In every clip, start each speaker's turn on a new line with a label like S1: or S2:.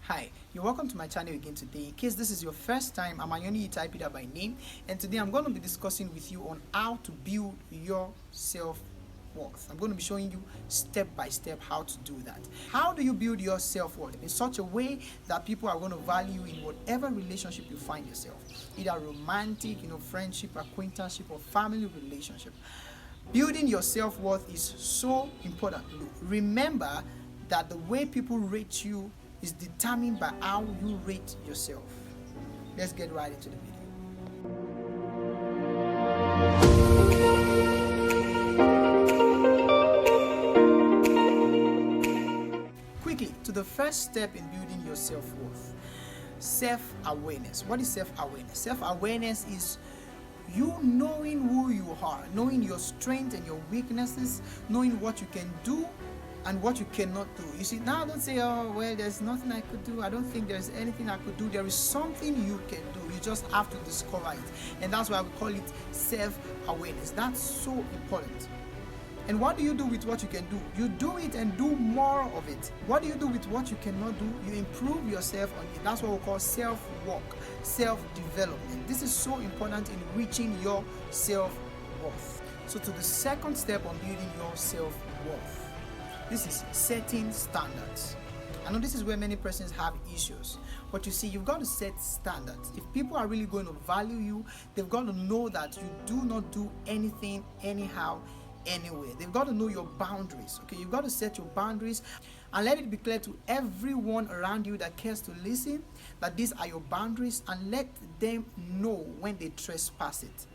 S1: Hi, you're welcome to my channel again today. In case this is your first time, I'm Ayoni Itaipida by name, and today I'm going to be discussing with you on how to build your self-worth. I'm going to be showing you step by step how to do that. How do you build your self-worth in such a way that people are going to value you in whatever relationship you find yourself, either romantic, friendship, acquaintanceship, or family relationship. Building your self-worth is so important. Remember that the way people rate you is determined by how you rate yourself. Let's get right into the video. Quickly, to the first step in building your self-worth. Self-awareness. What is self-awareness? Self-awareness is you knowing who you are, knowing your strengths and your weaknesses, knowing what you can do and what you cannot do. You see, now don't say, oh, well, there's nothing I could do. I don't think there's anything I could do. There is something you can do. You just have to discover it. And that's why we call it self-awareness. That's so important. And what do you do with what you can do? You do it and do more of it. What do you do with what you cannot do? You improve yourself on it. That's what we call self-work, self-development. This is so important in reaching your self-worth. So to the second step on building your self-worth. This is setting standards. I know this is where many persons have issues, but you see, you've got to set standards. If people are really going to value you, they've got to know that you do not do anything anyhow, anywhere. They've got to know your boundaries. Okay, you've got to set your boundaries and let it be clear to everyone around you that cares to listen that these are your boundaries, and let them know when they trespass it.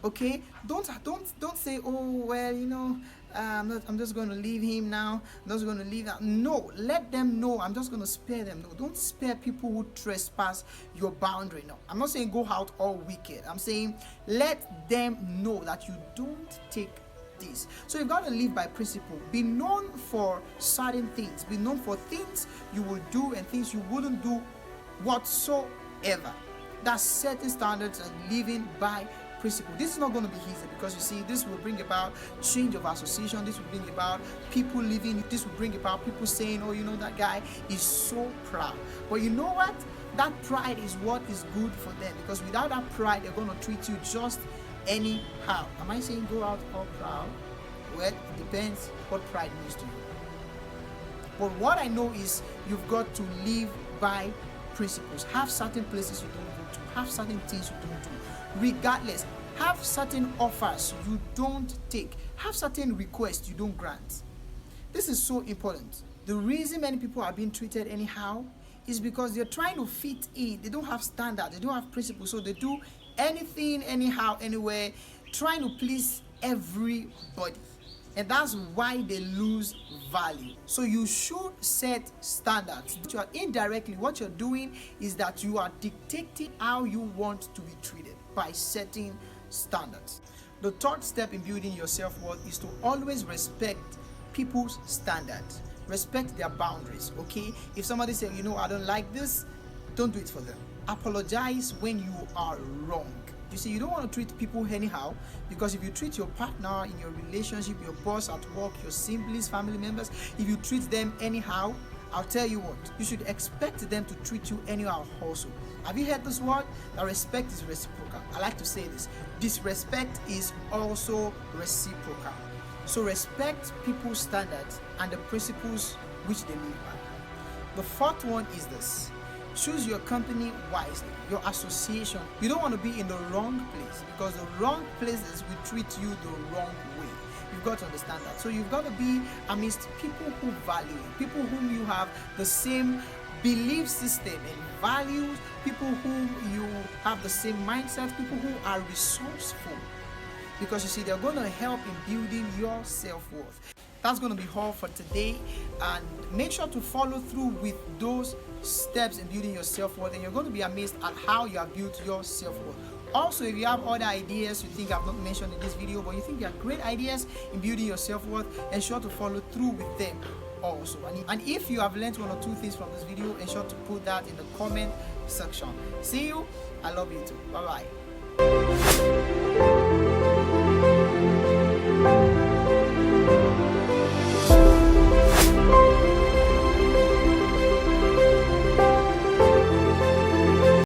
S1: Okay, don't say, oh well, I'm just going to leave him now. I'm just going to leave that. No, let them know. I'm just going to spare them. No, don't spare people who trespass your boundary. No, I'm not saying go out all wicked. I'm saying let them know that you don't take this. So you've got to live by principle. Be known for certain things. Be known for things you will do and things you wouldn't do whatsoever. That's setting standards and living by principle. This is not going to be easy, because you see, this will bring about change of association. This will bring about people leaving. This will bring about people saying, oh, that guy is so proud. But you know what? That pride is what is good for them, because without that pride, they're going to treat you just anyhow. Am I saying go out all proud? Well, it depends what pride means to you. But what I know is you've got to live by principles. Have certain places you don't go to. Have certain things you don't do. Regardless, have certain offers you don't take. Have certain requests you don't grant. This is so important. The reason many people are being treated anyhow is because they're trying to fit in. They don't have standards. They don't have principles. So they do anything, anyhow, anywhere, trying to please everybody. And that's why they lose value. So you should set standards. Indirectly, what you're doing is that you are dictating how you want to be treated by setting standards. The third step in building your self-worth is to always respect people's standards. Respect their boundaries, okay? If somebody says, I don't like this, don't do it for them. Apologize when you are wrong. You see, you don't want to treat people anyhow, because if you treat your partner in your relationship, your boss at work, your siblings, family members, if you treat them anyhow, I'll tell you what, you should expect them to treat you anyhow also. Have you heard this word? That respect is reciprocal. I like to say this. Disrespect is also reciprocal. So respect people's standards and the principles which they live by. The fourth one is this. Choose your company wisely, your association. You don't want to be in the wrong place, because the wrong places will treat you the wrong way. You've got to understand that. So you've got to be amidst people who value you, people whom you have the same belief system and values, people whom you have the same mindset, people who are resourceful. Because you see, they're going to help in building your self-worth. That's going to be all for today, and make sure to follow through with those steps in building your self-worth, and you're going to be amazed at how you have built your self-worth. Also, if you have other ideas you think I've not mentioned in this video, but you think they are great ideas in building your self-worth, ensure to follow through with them also. And if you have learned one or two things from this video, ensure to put that in the comment section. See you. I love you too. Bye bye.